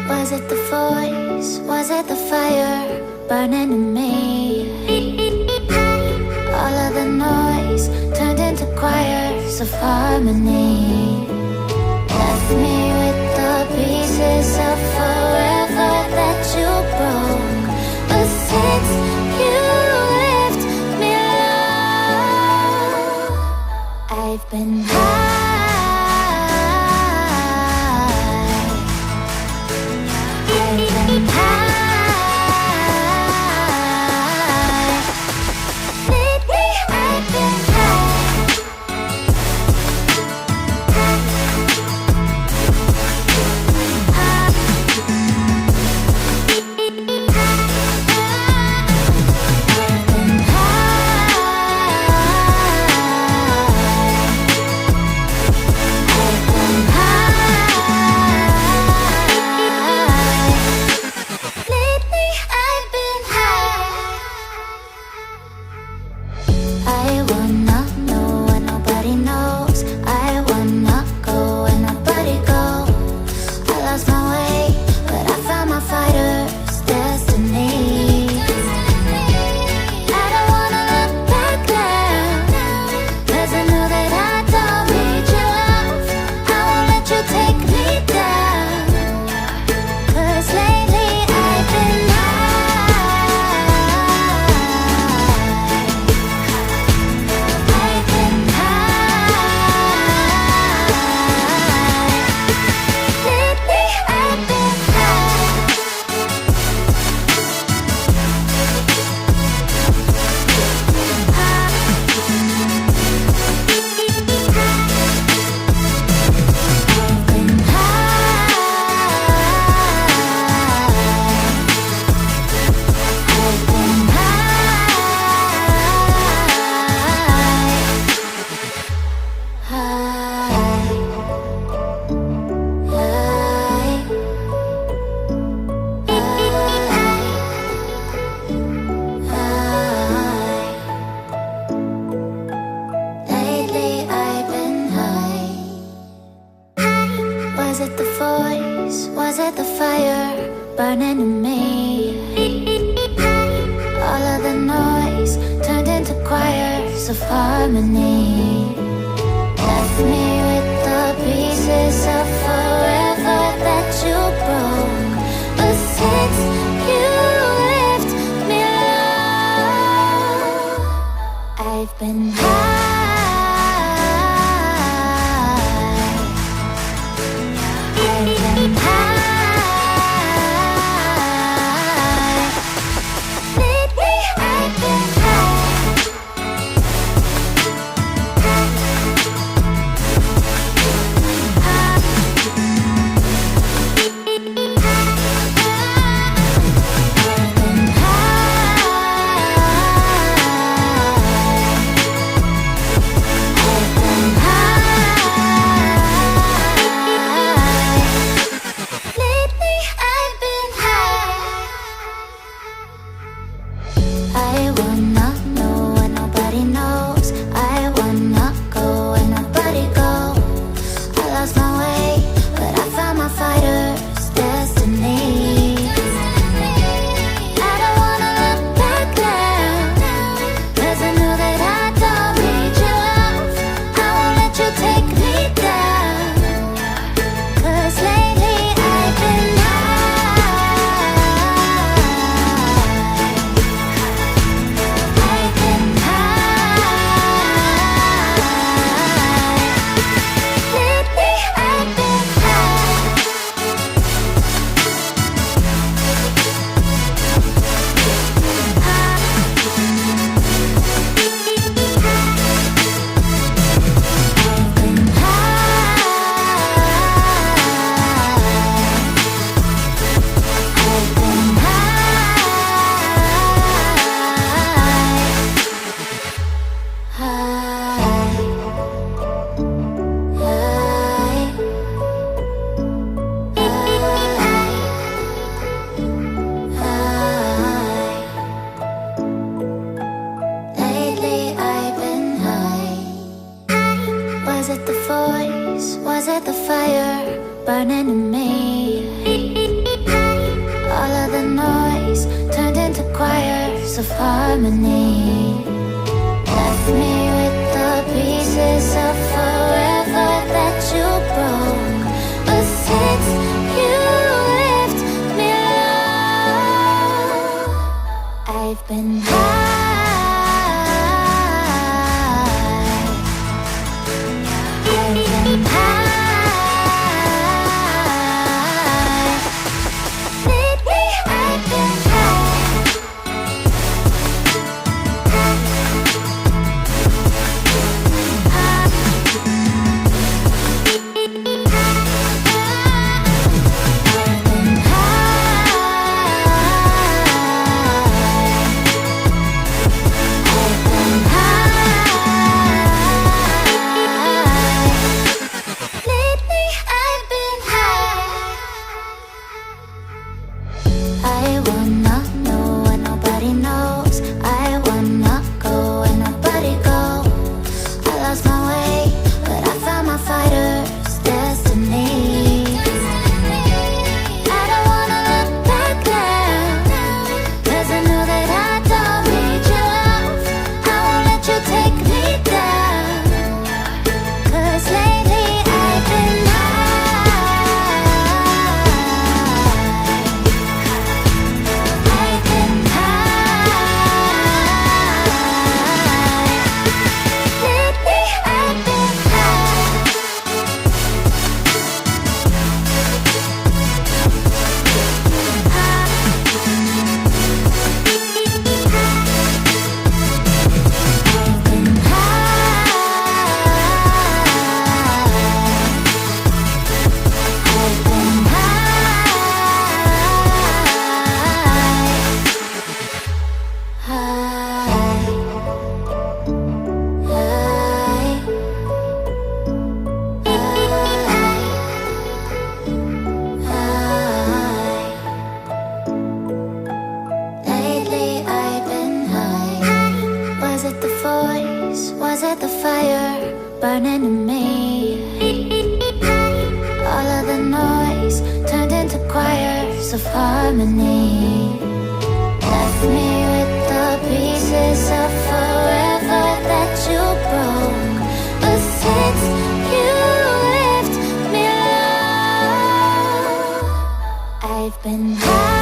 Was it the voice? Was it the fire burning in me? All of the noise turned into choirs of harmony. Left me with the pieces of forever that you broke. But since you left me alone, I've been high. Was it the voice? Was it the fire burning in me? All of the noise turned into choirs of harmony. Left me with the pieces of forever that you broke. But since you left me alone, I've been high. choirs of harmony. Left me with the pieces of forever that you broke. But since you left me alone, I've been high. I've been high. Lately I've been burning in me. All of the noise turned into choirs of harmony. Left me with the pieces of forever that you broke. But since you left me alone, I've been high.